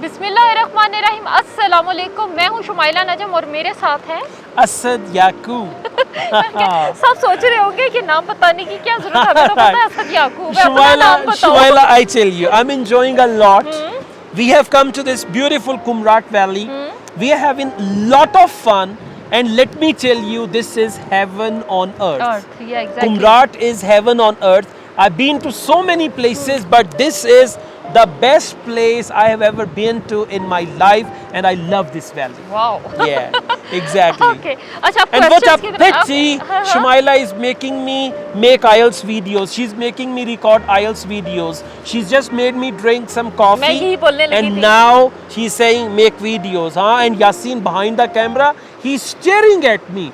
बिस्मिल्लाहिर्रहमानिर्रहीम, अस्सलाम वालेकुम। मैं हूँ शुमाइला नजम और मेरे साथ है असद याकूब। सब सोच रहे होंगे कि नाम बताने की क्या जरूरत है, हमें तो पता है असद याकूब है। अपना Shumaila, नाम बताओ। Shumaila, I tell you, I'm enjoying a lot. We have come to this beautiful Kumrat Valley. We are having lot of fun, and let me tell you, this is heaven on earth. Earth, yeah, exactly. Kumrat is heaven on earth. I've been to so many places, but this is the best place I have ever been to in my life, and I love this valley. Wow. Yeah, exactly. Okay. अच्छा, And what a questions की तरफ pity, हाँ, हाँ। Shumaila is making me make IELTS videos. She's making me record IELTS videos. She's just made me drink some मैं coffee. यही बोलने लगी And थी। now she's saying make videos. Huh? And Yasin behind the camera, he's staring at me.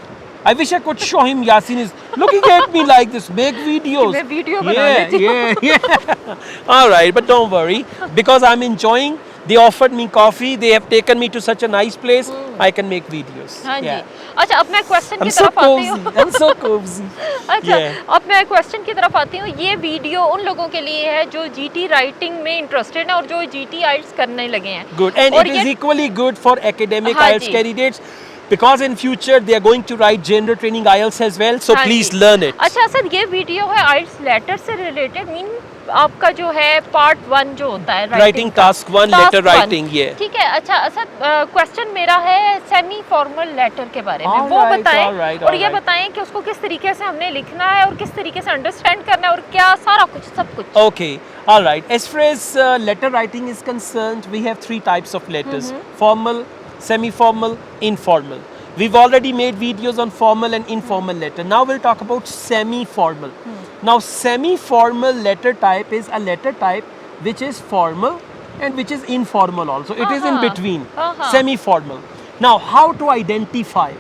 I wish I could show him. Yasin is looking at me like this. Make videos. मैं video बना Yeah, लेती हूँ। yeah. All right, but don't worry because I'm enjoying. They offered me coffee. They have taken me to such a nice place. I can make videos. हाँ जी। Yeah. अच्छा, अब मैं question I'm की so तरफ आती हूँ। cozy. I'm so cozy. अच्छा, Yeah. अब मैं क्वेश्चन की तरफ आती हूँ। ये वीडियो उन लोगों के लिए है जो जीटी राइटिंग में इंटरेस्टेड है और जो जीटी आइल्स करने लगे हैं। Good. And और it is ये equally good for academic हाँ IELTS जी। candidates because in future they are going to write gender training IELTS as well. So हाँ please जी। learn it. अच्छा सर, ये वीडियो है आइल्स लेटर से related, mean आपका जो है पार्ट 1 जो होता है Writing task 1, letter writing, yeah. ठीक है। अच्छा असद, क्वेश्चन मेरा है सेमी फॉर्मल लेटर के बारे में। All वो right, बताएं all right, और all ये right. बताएं कि उसको किस तरीके से हमने लिखना है और किस तरीके से अंडरस्टैंड करना है और क्या सारा कुछ सब कुछ। Okay. All right. As far as letter writing is concerned, we have 3 types of letters: formal, semi-formal, informal. We've already made videos on formal and informal letter. Now we'll talk about semi-formal. Now semi-formal letter type is a letter type which is formal and which is informal also. It is in between. Semi-formal. Now how to identify?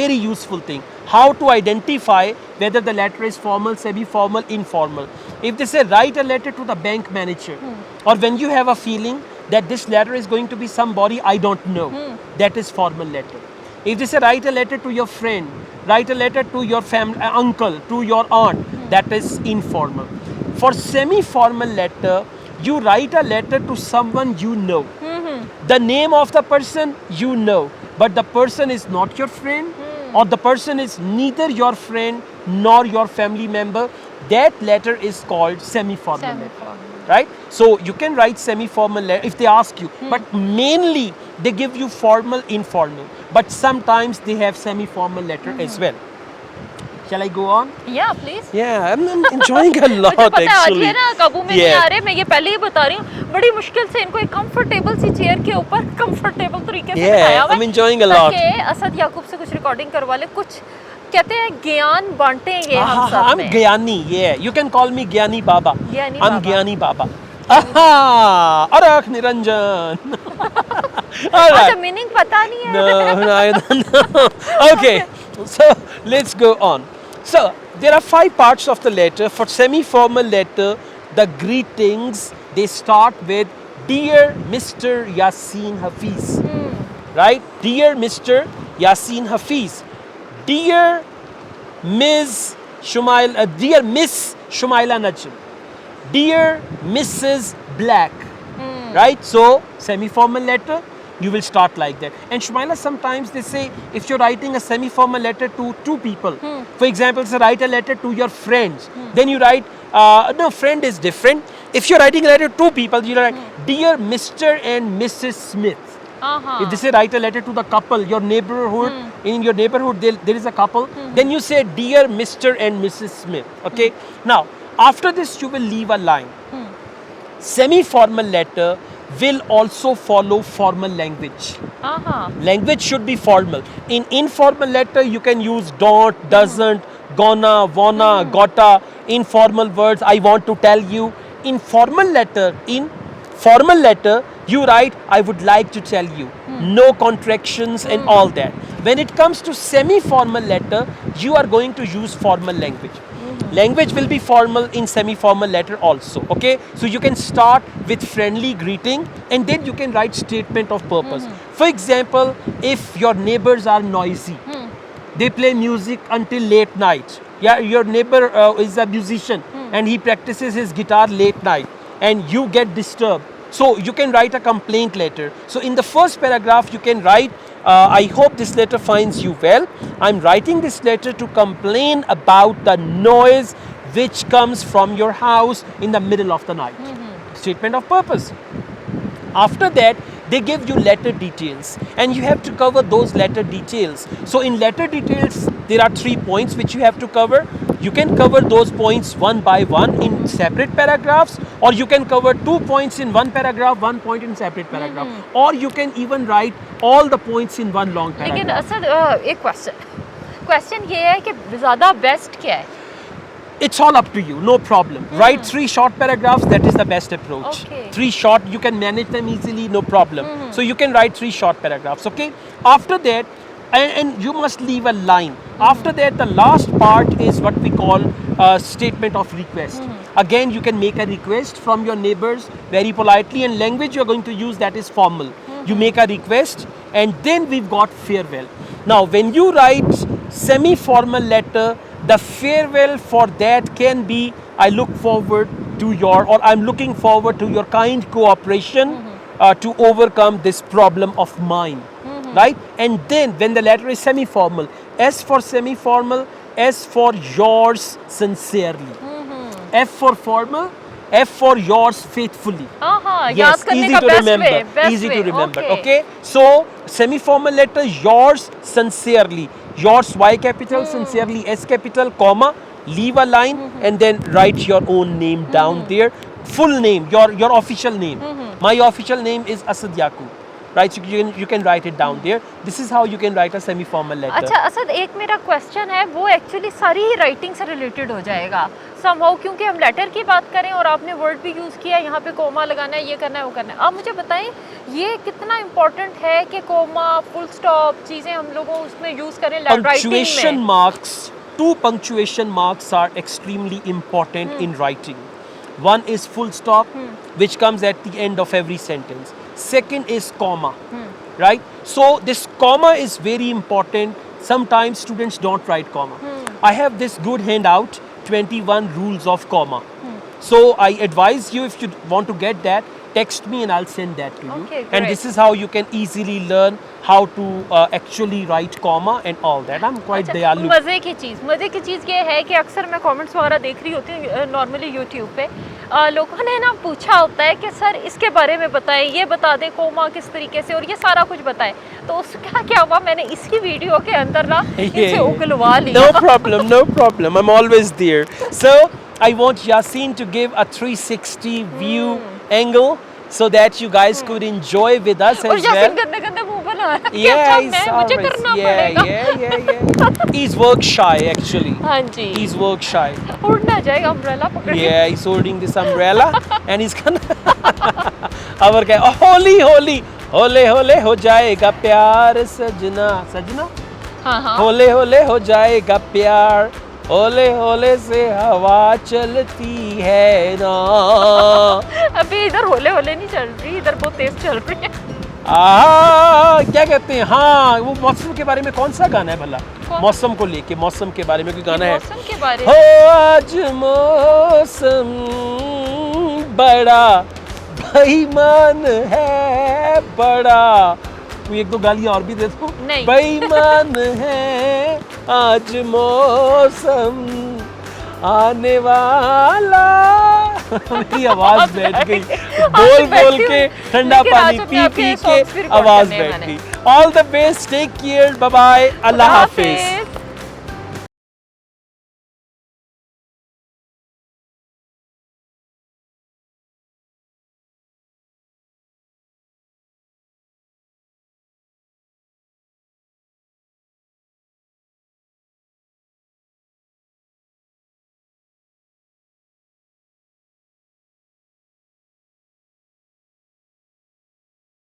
Very useful thing. How to identify whether the letter is formal, semi-formal, informal. If they say write a letter to the bank manager, or when you have a feeling that this letter is going to be somebody I don't know, that is formal letter. If they say write a letter to your friend, write a letter to your family, uncle, to your aunt, that is informal. For semi-formal letter, you write a letter to someone you know. The name of the person you know, but the person is not your friend, or the person is neither your friend nor your family member. That letter is called semi-formal letter. Right? So you can write semi-formal letter if they ask you, but mainly they give you formal, informal. But sometimes they have semi-formal letter as well. Shall I go on? Yeah, please. Yeah, I'm enjoying a lot मुझे पता है आज actually. ये ना काबू में नहीं आ रहे, मैं ये पहले ही बता रही हूँ। बड़ी मुश्किल से इनको एक कंफर्टेबल सी चेयर के ऊपर कंफर्टेबल तरीके से बिठाया हुआ है। I'm enjoying a lot. ताकि असद याकूब से कुछ रिकॉर्डिंग करवा ले, कुछ कहते हैं ज्ञान बांटेंगे हम सब I'm में। Gyani, yeah. You can call me Gyani Baba. Gyani I'm Baba. Gyani Baba. Aha! Arak Niranjan. All अच्छा, right. मीनिंग पता नहीं है। No, I don't know. Okay, so let's go on. So there are 5 parts of the letter. For semi-formal letter, the greetings, they start with Dear Mr. Yasin Hafiz. Right? Dear Mr. Yasin Hafiz. Dear Ms. Dear Miss Shumaila Najm. Dear Mrs. Black. Right? So semi-formal letter, you will start like that. And Shumaila, sometimes they say if you're writing a semi-formal letter to 2 people, for example, so write a letter to your friends, then you write, no, friend is different. If you're writing a letter to 2 people, you write, Dear Mr. and Mrs. Smith. If they say write a letter to the couple, your neighborhood, in your neighborhood there is a couple, then you say Dear Mr. and Mrs. Smith. Okay. Now, after this you will leave a line. Semi-formal letter will also follow formal language. Language should be formal. In informal letter, you can use don't, doesn't, gonna, wanna, gotta, informal words, I want to tell you. In formal letter, you write, I would like to tell you. No contractions and all that. When it comes to semi-formal letter, you are going to use formal language. Language will be formal in semi-formal letter also. Okay, so you can start with friendly greeting and then you can write statement of purpose. For example, if your neighbors are noisy, they play music until late night. Yeah, your neighbor is a musician and he practices his guitar late night and you get disturbed. So you can write a complaint letter. So in the first paragraph you can write, I hope this letter finds you well. I'm writing this letter to complain about the noise which comes from your house in the middle of the night. Statement of purpose. After that, they give you letter details and you have to cover those letter details. So in letter details, there are 3 points which you have to cover. You can cover those points one by one in separate paragraphs, or you can cover 2 points in one paragraph, 1 point in separate paragraph, or you can even write all the points in one long paragraph. लेकिन असद एक question ये है कि ज़्यादा best क्या है? It's all up to you, no problem. Write 3 short paragraphs, that is the best approach. Okay. 3 short, you can manage them easily, no problem. So you can write 3 short paragraphs, okay? After that, and you must leave a line. After that, the last part is what we call a statement of request. Again, you can make a request from your neighbors very politely, and language you're going to use, that is formal. You make a request, and then we've got farewell. Now, when you write semi-formal letter, the farewell for that can be, I look forward to your, or I'm looking forward to your kind cooperation to overcome this problem of mine, right? And then when the letter is semi-formal, S for semi-formal, S for yours sincerely, F for formal, F for yours faithfully. याद करने का best way, best easy way. to remember. Okay. Okay, so semi-formal letter, yours sincerely, yours Y capital, sincerely S capital, comma, leave a line, and then write your own name down there. Full name, your official name. My official name is Asad Yaqub. Right, so you can write it down there. This is how you can write a semi-formal letter. अच्छा असद, एक मेरा question है, वो actually सारी ही writing से related हो जाएगा somehow, क्योंकि हम लेटर की बात करें और आपने वर्ड भी यूज़ किया, यहाँ पे कोमा लगाना है, ये करना है, वो करना है. आप मुझे बताएं ये कितना इम्पोर्टेंट है कि कोमा, फुल स्टॉप चीज़ें हम लोगों उसमें यूज़ करें राइटिंग में? Punctuation marks, 2 punctuation marks are extremely important in writing. One is full stop, which comes at the end of every sentence. Second is comma, right? So this comma is very important. Sometimes students don't write comma. I have this good handout, 21 rules of comma. So I advise you, if you want to get that, text me and I'll send that to you. Okay, and great. this is how you can easily learn how to actually write comma and all that. I'm quite dayalu. मज़े की चीज़ ये है कि अक्सर मैं comments वगैरह देख रही होती हूँ नॉर्मली यूट्यूब पे, लोगों ने ना पूछा होता है कि सर इसके बारे में बताएं, ये बता दें कोमा किस तरीके से, और ये सारा कुछ बताएं. तो उसका क्या हुआ, मैंने इसी वीडियो के अंदर ना इनसे उगलवा लिया. No problem. I'm always there. So I want Yasin to give a 360 view angle so that you guys could enjoy with us और as यासिन well. गंदे मुंह बना रहा है. Yeah, अच्छा, मैं मुझे करना पड़ेगा. yeah. He's work shy actually. हाँ जी. He's work shy. उड़ना जाएगा अम्ब्रेला पकड़ के. Yeah, he's holding this umbrella and he's gonna. और क्या? होली होले होले हो जाएगा प्यार सजना सजना. हाँ. होले होले हो जाएगा प्यार, होले होले से हवा चलती है ना. अभी इधर होले नहीं चल रही, इधर बहुत तेज चल रही है. क्या कहते हैं, हाँ वो मौसम के बारे में कौन सा गाना है भला? मौसम को लेके, मौसम के बारे में कोई गाना है? मौसम के बारे हो आज मौसम बड़ा बेईमान है बड़ा. कोई 1-2 गालियाँ और भी दे दो. बेईमान है आज मौसम आने वाला. मेरी आवाज बैठ गई, बोल के ठंडा पानी पी के आवाज बैठ गई. All the best, take care, bye bye, अल्लाह हाफिज.